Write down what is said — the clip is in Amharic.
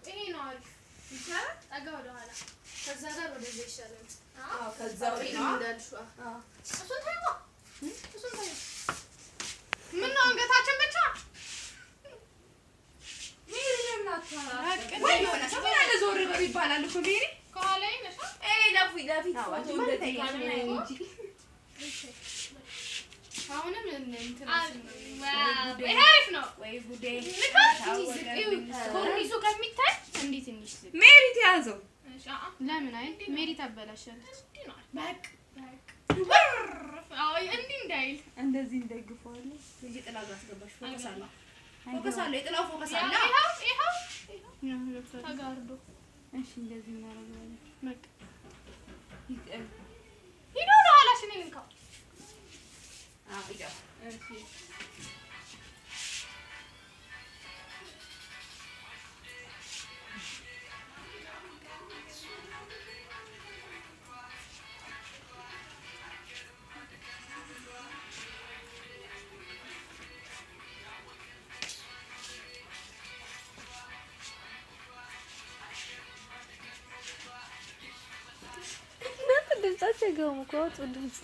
ይሄ ነው አሪፍ ይቻላል። ጠጋ ወደ ኋላ ከዛ ጋር ወደዚህ ይሻላል። አዎ ከዛው ነው እንዳልሽው። እሱን ታይዋ እሱን ታይዋ ምን ነው አንገታችን ብቻ ሜሪ ለምናታ ወይ ሆነ ሰው ያለ ዞር በል ይባላል እኮ ሜሪ ከኋላ ይነሳ ለፊት ፎቶ እንደዚህ እንጂ አሁንም እንትን አሪፍ ነው ወይ ጉዴ ኮርኒሱ ከሚታይ እንዴት እንዴት ሜሪ ተያዘው ለምን አይ ሜሪ ታበላሻለች በቃ አይ እንዴ እንዳይል እንደዚህ እንደግፈዋለሁ እንጂ ጥላ ጋር አስገባሽ ፎከስ አለ የጥላው ፎከስ አለ ይሄው ተጋርዶ እሺ እንደዚህ እናደርጋለን በቃ ይሄ ሂዶ ነው አላሽኔ እንካው ይሄ እሺ ድምጻቸው ገሙ እኮ ድምጽ